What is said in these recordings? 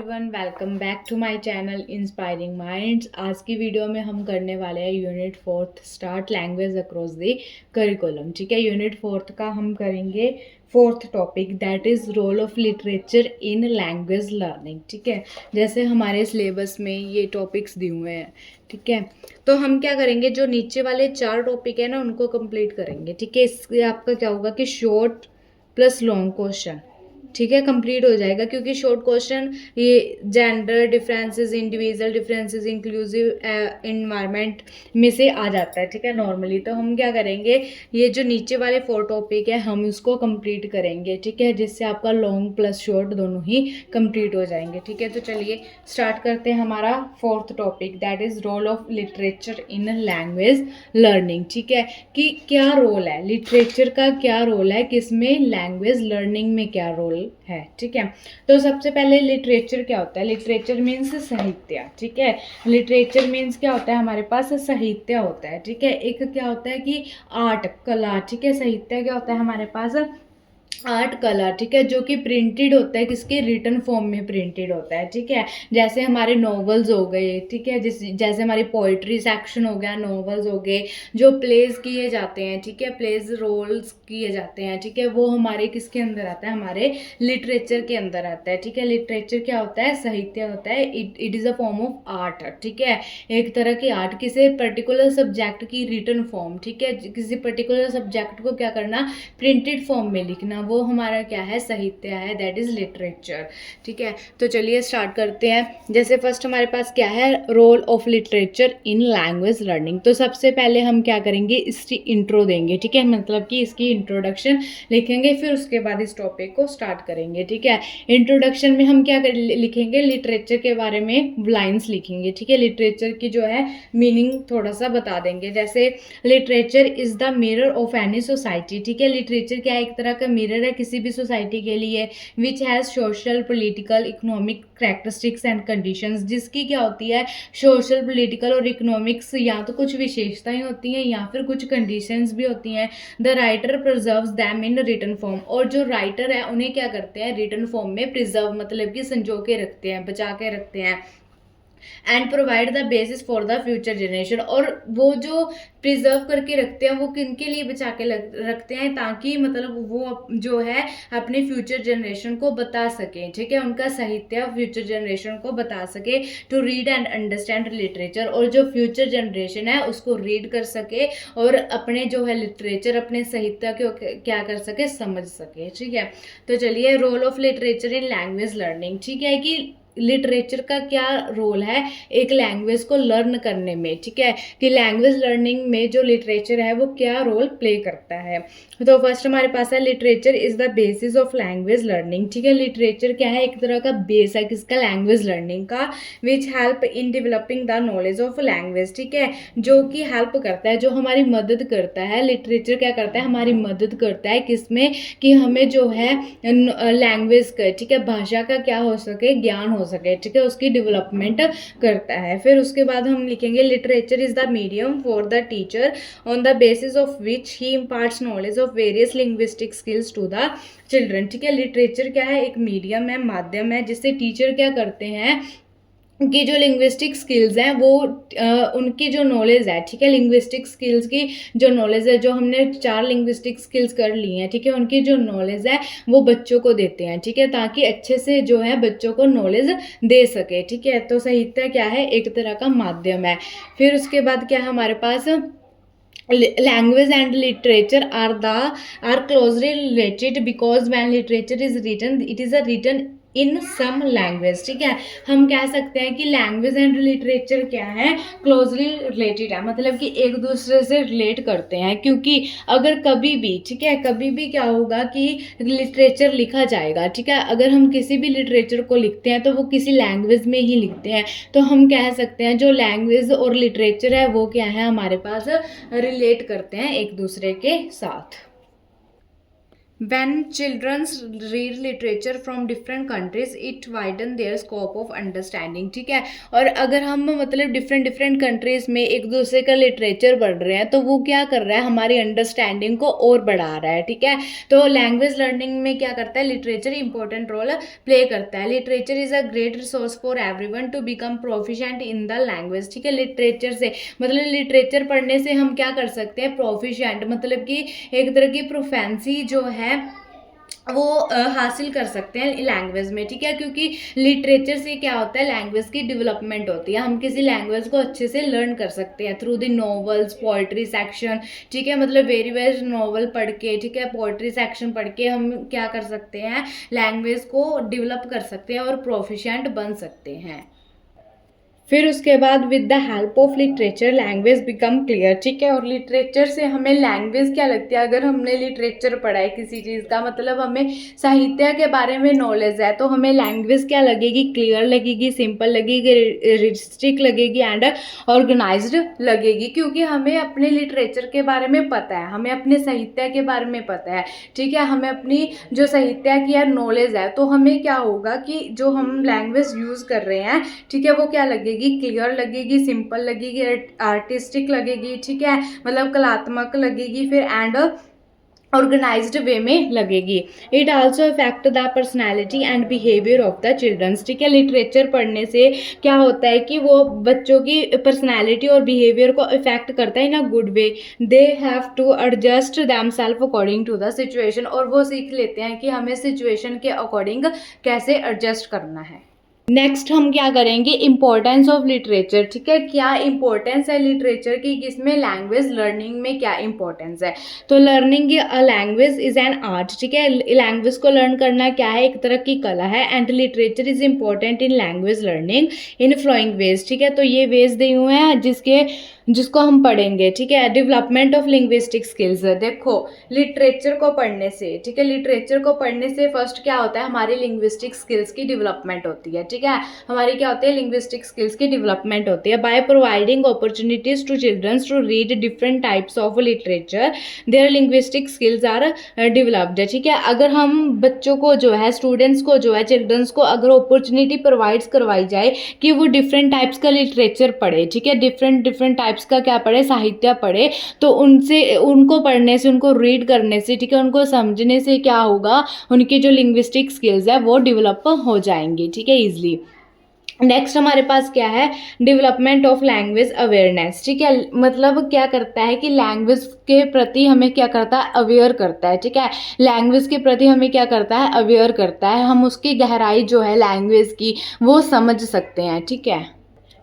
Everyone, welcome back to my channel inspiring minds. आज की video में हम करने वाले हैं unit 4 start language across the curriculum. ठीक है, यूनिट 4 का हम करेंगे 4th topic, that is role of literature in language learning. ठीक है, जैसे हमारे सिलेबस में ये टॉपिक्स दिए हुए हैं। ठीक है, तो हम क्या करेंगे, जो नीचे वाले 4 टॉपिक है ना उनको कंप्लीट करेंगे। ठीक है, इससे आपका क्या होगा कि शॉर्ट प्लस लॉन्ग क्वेश्चन, ठीक है, कंप्लीट हो जाएगा। क्योंकि शॉर्ट क्वेश्चन ये gender differences, individual differences, inclusive environment में से आ जाता है। ठीक है, नॉर्मली तो हम क्या करेंगे, ये जो नीचे वाले 4 टॉपिक है हम उसको कंप्लीट करेंगे। ठीक है, जिससे आपका लॉन्ग प्लस शॉर्ट दोनों ही कंप्लीट हो जाएंगे। ठीक है, तो चलिए स्टार्ट करते हैं हमारा 4th topic, that is role of literature in language learning. ठीक है, कि क्या रोल है लिटरेचर का, क्या रोल है किसमें, लैंग्वेज लर्निंग में क्या रोल है। ठीक है, तो सबसे पहले लिटरेचर क्या होता है। लिटरेचर मीन्स साहित्य। ठीक है, लिटरेचर मीन्स क्या होता है, हमारे पास साहित्य होता है। ठीक है, एक क्या होता है कि आर्ट, कला। ठीक है, साहित्य क्या होता है हमारे पास, आर्ट, कला। ठीक है, जो कि प्रिंटेड होता है, किसके, रिटन फॉर्म में प्रिंटेड होता है। ठीक है, जैसे हमारे नॉवेल्स हो गए। ठीक है, जैसे हमारी पोइट्री सेक्शन हो गया, नॉवेल्स हो गए, जो प्लेस किए जाते हैं। ठीक है, प्लेस रोल्स किए जाते हैं। ठीक है, वो हमारे किसके अंदर आता है, हमारे लिटरेचर के अंदर आता है। ठीक है, लिटरेचर क्या होता है, साहित्य होता है। It is a form of art. ठीक है, एक तरह की आर्ट, किसी पर्टिकुलर सब्जेक्ट की रिटन फॉर्म। ठीक है, किसी पर्टिकुलर सब्जेक्ट को क्या करना, प्रिंटेड फॉर्म में लिखना, वो हमारा क्या है, साहित्य है, दैट इज लिटरेचर। ठीक है, तो चलिए स्टार्ट करते हैं। जैसे फर्स्ट हमारे पास क्या है, role of literature in language learning. तो सबसे पहले हम क्या करेंगे, इसकी इंट्रो देंगे। ठीक है, मतलब कि इसकी इंट्रोडक्शन लिखेंगे, फिर उसके बाद इस टॉपिक को स्टार्ट करेंगे। ठीक है, इंट्रोडक्शन में हम क्या लिखेंगे, लिटरेचर के बारे में लाइन्स लिखेंगे। ठीक है, लिटरेचर की जो है मीनिंग थोड़ा सा बता देंगे। जैसे literature is the mirror of any society. ठीक है, लिटरेचर क्या है, एक तरह का मिरर है किसी भी सोसाइटी के लिए, which has social, political, economic characteristics and conditions. जिसकी क्या होती है, सोशल, पॉलिटिकल और इकोनॉमिक्स, या तो कुछ विशेषताएं होती हैं या फिर कुछ कंडीशंस भी होती हैं। The writer preserves them in written form. और जो राइटर है उन्हें क्या करते हैं, रिटन फॉर्म में प्रिजर्व मतलब कि संजो के रखते हैं, बचा के रखते हैं। And provide the basis for the future generation. और वो जो प्रिजर्व करके रखते हैं वो किनके लिए बचा के रखते हैं, ताकि मतलब वो जो है अपने फ्यूचर जनरेशन को बता सके। ठीक है, उनका साहित्य फ्यूचर जनरेशन को बता सके, to read and understand literature. और जो फ्यूचर जनरेशन है उसको रीड कर सके और अपने जो है लिटरेचर, अपने साहित्य को क्या कर सके, समझ सके। ठीक है, तो चलिए role of literature in language learning. ठीक है, कि लिटरेचर का क्या रोल है एक लैंग्वेज को लर्न करने में। ठीक है, कि लैंग्वेज लर्निंग में जो लिटरेचर है वो क्या रोल प्ले करता है। तो फर्स्ट हमारे पास है, literature is the basis of language learning. ठीक है, लिटरेचर क्या है, एक तरह का बेस है किसका, लैंग्वेज लर्निंग का, which help in developing the knowledge of language. ठीक है, जो कि हेल्प करता है, जो हमारी मदद करता है। लिटरेचर क्या करता है, हमारी मदद करता है किसमें, कि हमें जो है लैंग्वेज का, ठीक है, भाषा का क्या हो सके, ज्ञान हो सके। ठीक है, उसकी डेवलपमेंट करता है। फिर उसके बाद हम लिखेंगे, literature is the medium for the teacher on the basis of which he imparts knowledge of various linguistic skills to the children. ठीक है, लिटरेचर क्या है, एक मीडियम है, माध्यम है, जिससे टीचर क्या करते हैं कि जो लिंग्विस्टिक स्किल्स हैं वो उनकी जो नॉलेज है। ठीक है, लिंग्विस्टिक स्किल्स की जो नॉलेज है, जो हमने 4 लिंग्विस्टिक स्किल्स कर ली हैं। ठीक है, उनकी जो नॉलेज है वो बच्चों को देते हैं। ठीक है, ताकि अच्छे से जो है बच्चों को नॉलेज दे सके। ठीक है, तो साहित्य क्या है, एक तरह का माध्यम है। फिर उसके बाद क्या है हमारे पास, language and literature are closely related because when literature is written, it is a written in some language. ठीक है, हम कह सकते हैं कि लैंग्वेज एंड लिटरेचर क्या है, क्लोजली रिलेटेड है, मतलब कि एक दूसरे से रिलेट करते हैं। क्योंकि अगर कभी भी, ठीक है, कभी भी क्या होगा कि लिटरेचर लिखा जाएगा। ठीक है, अगर हम किसी भी लिटरेचर को लिखते हैं तो वो किसी लैंग्वेज में ही लिखते हैं, तो हम कह सकते हैं जो लैंग्वेज और लिटरेचर है वो क्या है, हमारे पास रिलेट करते हैं एक दूसरे के साथ। When children read literature from different countries, it widen their scope of understanding। ठीक है, और अगर हम मतलब डिफरेंट डिफरेंट कंट्रीज में एक दूसरे का लिटरेचर पढ़ रहे हैं तो वो क्या कर रहा है, हमारी अंडरस्टैंडिंग को और बढ़ा रहा है। ठीक है, तो लैंग्वेज लर्निंग में क्या करता है, लिटरेचर इंपॉर्टेंट रोल प्ले करता है। Literature is a great resource for everyone to become proficient in the language. ठीक है, लिटरेचर से मतलब लिटरेचर पढ़ने से हम क्या कर सकते हैं, प्रोफिशिएंट मतलब कि एक तरह की प्रोफेंसी जो है वो हासिल कर सकते हैं लैंग्वेज में। ठीक है, क्योंकि लिटरेचर से क्या होता है, लैंग्वेज की डेवलपमेंट होती है। हम किसी लैंग्वेज को अच्छे से लर्न कर सकते हैं through the novels, poetry section. ठीक है, मतलब वेरी वेरी नॉवल पढ़ के, ठीक है, पोइट्री सेक्शन पढ़ के हम क्या कर सकते हैं, लैंग्वेज को डेवलप कर सकते हैं और प्रोफिशिएंट बन सकते हैं। फिर उसके बाद with the help of literature language become clear. ठीक है, और लिटरेचर से हमें लैंग्वेज क्या लगती है, अगर हमने लिटरेचर पढ़ा है किसी चीज़ का, मतलब हमें साहित्य के बारे में नॉलेज है, तो हमें लैंग्वेज क्या लगेगी, क्लियर लगेगी, सिंपल लगेगी, रिस्ट्रिक्ट लगेगी एंड ऑर्गेनाइज्ड लगेगी। क्योंकि हमें अपने लिटरेचर के बारे में पता है, हमें अपने साहित्य के बारे में पता है। ठीक है, हमें अपनी जो साहित्य की यार नॉलेज है, तो हमें क्या होगा कि जो हम लैंग्वेज यूज़ कर रहे हैं, ठीक है, वो क्या लगेगी, क्लियर लगेगी, सिंपल लगेगी, आर्टिस्टिक लगेगी। ठीक है, मतलब कलात्मक लगेगी, फिर एंड ऑर्गेनाइज्ड वे में लगेगी। It also affect the personality and behaviour of the childrens. ठीक है, लिटरेचर पढ़ने से क्या होता है कि वो बच्चों की पर्सनैलिटी और बिहेवियर को इफेक्ट करता है in a good way. They have to adjust themselves according to the situation, और वो सीख लेते हैं कि हमें सिचुएशन के अकॉर्डिंग कैसे एडजस्ट करना है। नेक्स्ट हम क्या करेंगे, इंपॉर्टेंस ऑफ लिटरेचर। ठीक है, क्या इंपॉर्टेंस है लिटरेचर की, किसमें, लैंग्वेज लर्निंग में क्या इंपॉर्टेंस है। तो learning a language is an art. ठीक है, लैंग्वेज को लर्न करना क्या है, एक तरह की कला है। And literature is important in language learning in following ways. ठीक है, तो ये वेज दिए हुए हैं जिसको हम पढ़ेंगे। ठीक है, डेवलपमेंट ऑफ लिंग्विस्टिक स्किल्स। देखो लिटरेचर को पढ़ने से, ठीक है, लिटरेचर को पढ़ने से फर्स्ट क्या होता है, हमारी लिंग्विस्टिक स्किल्स की डेवलपमेंट होती है। ठीक है, हमारी क्या होती है, लिंग्विस्टिक स्किल्स की डेवलपमेंट होती है। By providing opportunities to childrens to read different types of literature their linguistic skills are developed. ठीक है, अगर हम बच्चों को जो है, स्टूडेंट्स को जो है, चिल्ड्रंस को अगर अपॉर्चुनिटी प्रोवाइड करवाई जाए कि वो डिफरेंट टाइप्स का लिटरेचर पढ़े, ठीक है, डिफरेंट डिफरेंट टाइप्स का क्या पढ़े, साहित्य पढ़े, तो उनसे, उनको पढ़ने से, उनको रीड करने से, ठीक है, उनको समझने से क्या होगा, उनकी जो लिंग्विस्टिक स्किल्स है वो डेवलप हो जाएंगी। ठीक है, ईजिली। नेक्स्ट हमारे पास क्या है, डेवलपमेंट ऑफ लैंग्वेज अवेयरनेस। ठीक है, मतलब क्या करता है कि लैंग्वेज के प्रति हमें क्या करता है, अवेयर करता है। ठीक है, लैंग्वेज के प्रति हमें क्या करता है, अवेयर करता है, हम उसकी गहराई जो है लैंग्वेज की वो समझ सकते हैं। ठीक है,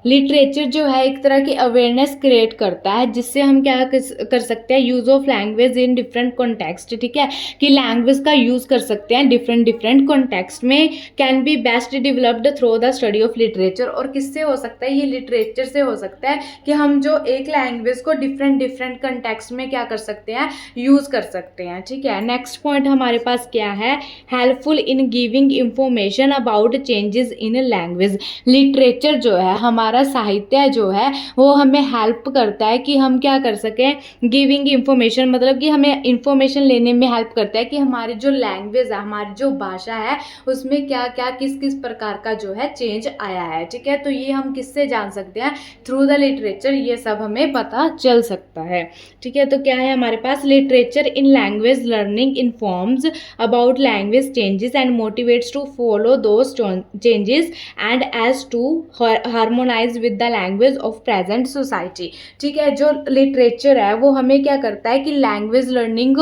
लिटरेचर जो है एक तरह की अवेयरनेस क्रिएट करता है, जिससे हम क्या कर सकते हैं, use of language in different context. ठीक है, कि लैंग्वेज का यूज़ कर सकते हैं डिफरेंट डिफरेंट कॉन्टेक्स्ट में। Can be best developed through the study of literature. और किससे हो सकता है, ये लिटरेचर से हो सकता है कि हम जो एक लैंग्वेज को डिफरेंट डिफरेंट कॉन्टेक्स्ट में क्या कर सकते हैं, यूज़ कर सकते हैं। ठीक है, नेक्स्ट पॉइंट हमारे पास क्या है, helpful in giving information about changes in language. Literature जो है, हमारा साहित्य जो है, वो हमें हेल्प करता है कि हम क्या कर सकें, गिविंग इंफॉर्मेशन, मतलब कि हमें इंफॉर्मेशन लेने में हेल्प करता है कि हमारी जो लैंग्वेज है, हमारी जो भाषा है, उसमें क्या क्या किस किस प्रकार का जो है चेंज आया है। ठीक है, तो ये हम किससे जान सकते हैं, थ्रू द लिटरेचर, ये सब हमें पता चल सकता है। ठीक है, तो क्या है हमारे पास, literature in language learning informs about language changes and motivates to follow those changes and age to harmonize with the language of present society. ठीक है, जो लिटरेचर है वो हमें क्या करता है कि लैंग्वेज लर्निंग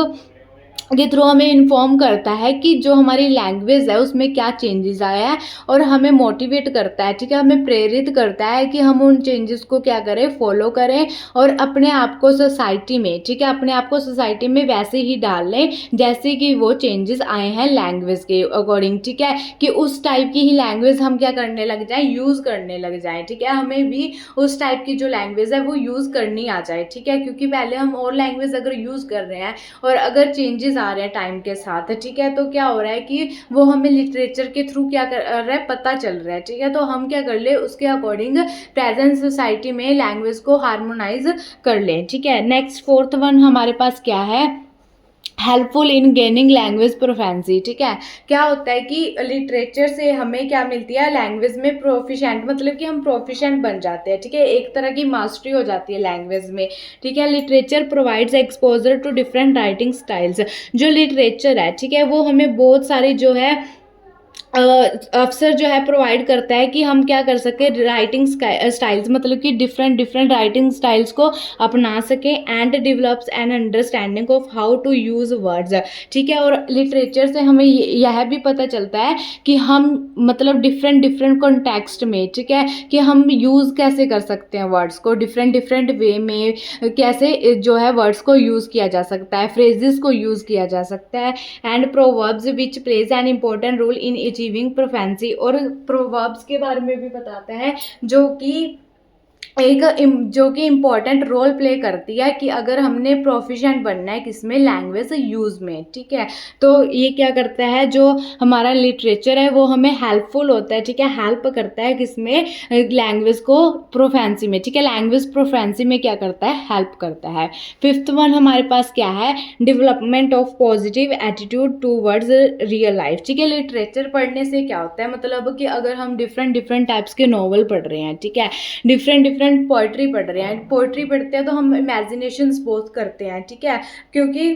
के थ्रू हमें इन्फॉर्म करता है कि जो हमारी लैंग्वेज है उसमें क्या चेंजेस आया है, और हमें मोटिवेट करता है। ठीक है, हमें प्रेरित करता है कि हम उन चेंजेस को क्या करें, फॉलो करें, और अपने आप को सोसाइटी में, ठीक है, अपने आप को सोसाइटी में वैसे ही डाल लें जैसे कि वो चेंजेस आए हैं लैंग्वेज के अकॉर्डिंग। ठीक है, कि उस टाइप की ही लैंग्वेज हम क्या करने लग जाएं, यूज़ करने लग जाएं। ठीक है, हमें भी उस टाइप की जो लैंग्वेज है वो यूज़ करनी आ जाए। ठीक है, क्योंकि पहले हम और लैंग्वेज अगर यूज़ कर रहे हैं और अगर चेंजेस आ रहे हैं टाइम के साथ, ठीक है, तो क्या हो रहा है कि वो हमें लिटरेचर के थ्रू क्या कर रहा है, पता चल रहा है। ठीक है, तो हम क्या कर ले, उसके अकॉर्डिंग प्रेजेंट सोसाइटी में लैंग्वेज को हार्मोनाइज कर लें। ठीक है, नेक्स्ट फोर्थ वन हमारे पास क्या है, helpful in gaining language proficiency. ठीक है, क्या होता है कि लिटरेचर से हमें क्या मिलती है, लैंग्वेज में प्रोफिशेंट, मतलब कि हम प्रोफिशेंट बन जाते हैं। ठीक है, एक तरह की मास्टरी हो जाती है लैंग्वेज में। ठीक है, literature provides exposure to different writing styles. जो लिटरेचर है, ठीक है, वो हमें बहुत सारी जो है अवसर जो है प्रोवाइड करता है कि हम क्या कर सके, राइटिंग स्टाइल्स, मतलब कि डिफरेंट डिफरेंट राइटिंग स्टाइल्स को अपना सके and develops an understanding of how to use words. ठीक है, और लिटरेचर से हमें यह भी पता चलता है कि हम मतलब डिफरेंट डिफरेंट कॉन्टेक्स्ट में, ठीक है, कि हम यूज़ कैसे कर सकते हैं वर्ड्स को, डिफरेंट डिफरेंट वे में कैसे जो है वर्ड्स को यूज़ किया जा सकता है, फ्रेजेस को यूज़ किया जा सकता है। And proverbs which plays an important role in achieving proficiency. और प्रोवर्ब्स के बारे में भी बताता है जो कि जो कि इम्पॉर्टेंट रोल प्ले करती है कि अगर हमने प्रोफिशेंट बनना है किसमें, लैंग्वेज यूज़ में। ठीक है, तो ये क्या करता है, जो हमारा लिटरेचर है वो हमें हेल्पफुल होता है। ठीक है, हेल्प करता है किसमें, लैंग्वेज को प्रोफेंसी में। ठीक है, लैंग्वेज प्रोफेंसी में क्या करता है, हेल्प करता है। फिफ्थ वन हमारे पास क्या है, development of positive attitude towards real life. ठीक है, लिटरेचर पढ़ने से क्या होता है, मतलब कि अगर हम डिफरेंट डिफरेंट टाइप्स के नॉवल पढ़ रहे हैं, ठीक है, डिफरेंट डिफरेंट पोइट्री पढ़ रहे हैं, पोइट्री पढ़ते हैं तो हम इमेजिनेशंस बहुत करते हैं। ठीक है, क्योंकि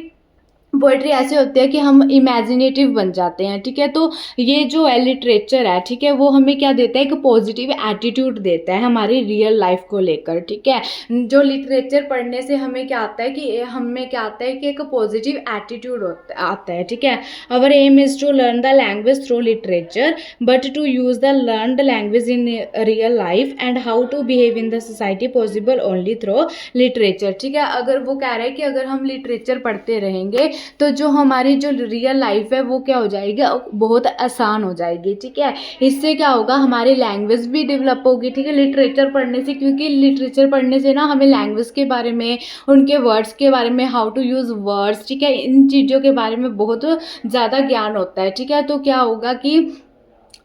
पोइट्री ऐसे होती है कि हम इमेजिनेटिव बन जाते हैं। ठीक है, तो ये जो है लिटरेचर है, ठीक है, वो हमें क्या देता है, एक पॉजिटिव एटीट्यूड देता है हमारी रियल लाइफ को लेकर। ठीक है, जो लिटरेचर पढ़ने से हमें क्या आता है कि हमें क्या आता है कि एक पॉजिटिव एटीट्यूड आता है। ठीक है, our aim is to learn the language through literature but to use the learned language in real life and how to behave in the society possible only through literature. ठीक है, अगर वो कह रहे हैं कि अगर हम लिटरेचर पढ़ते रहेंगे तो जो हमारी जो रियल लाइफ है वो क्या हो जाएगी, बहुत आसान हो जाएगी। ठीक है, इससे क्या होगा, हमारी लैंग्वेज भी डेवलप होगी। ठीक है, लिटरेचर पढ़ने से, क्योंकि लिटरेचर पढ़ने से ना हमें लैंग्वेज के बारे में, उनके वर्ड्स के बारे में, हाउ टू यूज़ वर्ड्स, ठीक है, इन चीज़ों के बारे में बहुत ज़्यादा ज्ञान होता है। ठीक है, तो क्या होगा कि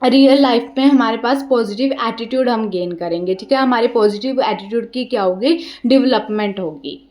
रियल लाइफ में हमारे पास पॉजिटिव एटीट्यूड हम गेन करेंगे। ठीक है, हमारे पॉजिटिव एटीट्यूड की क्या होगी, डेवलपमेंट होगी।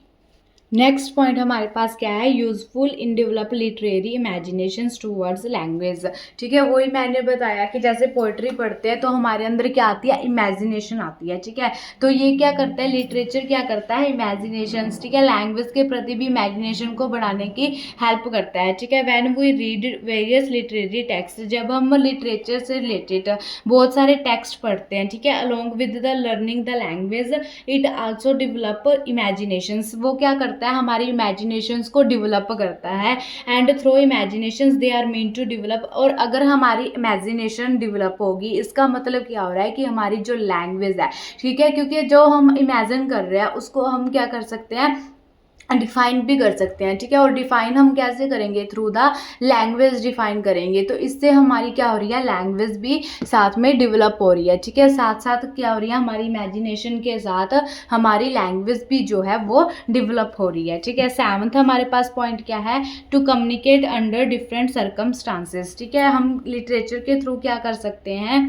नेक्स्ट पॉइंट हमारे पास क्या है, useful in develop literary imagination towards language. ठीक है, वही मैंने बताया कि जैसे पोइट्री पढ़ते हैं तो हमारे अंदर क्या आती है, इमेजिनेशन आती है। ठीक है, तो ये क्या करता है, लिटरेचर क्या करता है, इमेजिनेशन, ठीक है, लैंग्वेज के प्रति भी इमेजिनेशन को बढ़ाने की हेल्प करता है। ठीक है, when we read various literary text, जब हम लिटरेचर से रिलेटेड बहुत सारे टेक्स्ट पढ़ते हैं, ठीक है, along with the learning the language it also develop imaginations. वो क्या करता है, हमारी इमेजिनेशंस को डेवलप करता है। And through imaginations they are mean to develop. और अगर हमारी इमेजिनेशन डेवलप होगी, इसका मतलब क्या हो रहा है कि हमारी जो लैंग्वेज है, ठीक है, क्योंकि जो हम इमेजिन कर रहे हैं उसको हम क्या कर सकते हैं, डिफाइन भी कर सकते हैं। ठीक है, और डिफाइन हम कैसे करेंगे, थ्रू द लैंग्वेज डिफाइन करेंगे। तो इससे हमारी क्या हो रही है, लैंग्वेज भी साथ में डेवलप हो रही है। ठीक है, साथ साथ क्या हो रही है, हमारी इमेजिनेशन के साथ हमारी लैंग्वेज भी जो है वो डेवलप हो रही है। ठीक है, सेवंथ हमारे पास पॉइंट क्या है, to communicate under different circumstances. ठीक है, हम लिटरेचर के थ्रू क्या कर सकते हैं,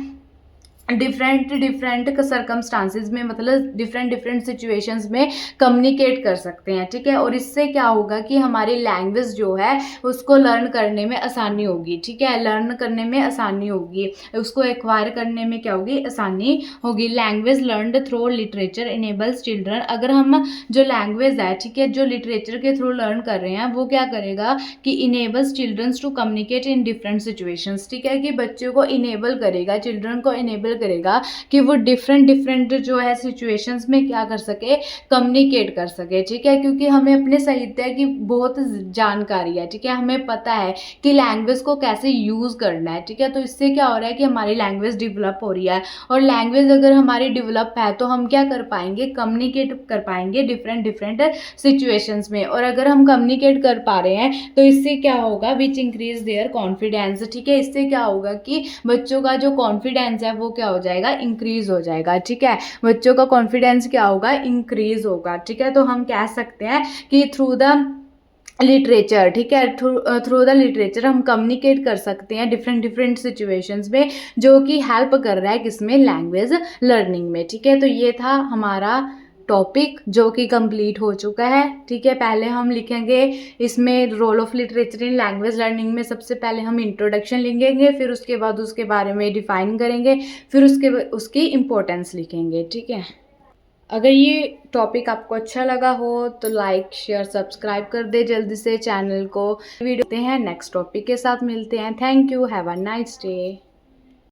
डिफरेंट डिफरेंट सर्कमस्टांसेस में, मतलब डिफरेंट डिफरेंट सिचुएशंस में कम्युनिकेट कर सकते हैं। ठीक है, और इससे क्या होगा कि हमारी लैंग्वेज जो है उसको लर्न करने में आसानी होगी। ठीक है, लर्न करने में आसानी होगी, उसको एक्वायर करने में क्या होगी, आसानी होगी। Language learned through literature enables children. अगर हम जो लैंग्वेज है, ठीक है, जो लिटरेचर के थ्रू लर्न कर रहे हैं, वो क्या करेगा कि enables childrens to communicate in different situations. ठीक है, कि बच्चों को इनेबल करेगा, चिल्ड्रन को इनेबल करेगा कि वो डिफरेंट डिफरेंट जो है सिचुएशंस में क्या कर सके, कम्युनिकेट कर सके। ठीक है, क्योंकि हमें अपने साहित्य की बहुत जानकारी है। ठीक है, हमें पता है कि लैंग्वेज को कैसे यूज़ करना है। ठीक है, तो इससे क्या हो रहा है कि हमारी लैंग्वेज डेवलप हो रही है, और लैंग्वेज अगर हमारी डेवलप है तो हम क्या कर पाएंगे, कम्युनिकेट कर पाएंगे डिफरेंट डिफरेंट सिचुएशंस में। और अगर हम कम्युनिकेट कर पा रहे हैं तो इससे क्या होगा, विच इंक्रीज देयर कॉन्फिडेंस। ठीक है, इससे क्या होगा कि बच्चों का जो कॉन्फिडेंस है वो क्या हो जाएगा, इंक्रीज हो जाएगा। ठीक है, बच्चों का कॉन्फिडेंस क्या होगा, इंक्रीज होगा। ठीक है, तो हम कह सकते हैं कि थ्रू द लिटरेचर, ठीक है, थ्रू द लिटरेचर हम कम्युनिकेट कर सकते हैं डिफरेंट डिफरेंट सिचुएशंस में, जो कि हेल्प कर रहा है किसमें, लैंग्वेज लर्निंग में। ठीक है, तो ये था हमारा टॉपिक जो कि कंप्लीट हो चुका है। ठीक है, पहले हम लिखेंगे इसमें role of literature in language learning में सबसे पहले हम इंट्रोडक्शन लिखेंगे, फिर उसके बाद उसके बारे में डिफाइन करेंगे, फिर उसकी इम्पोर्टेंस लिखेंगे। ठीक है, अगर ये टॉपिक आपको अच्छा लगा हो तो लाइक शेयर सब्सक्राइब कर दे जल्दी से चैनल को। वीडियो हैं नेक्स्ट टॉपिक के साथ मिलते हैं। Thank you, have a nice day.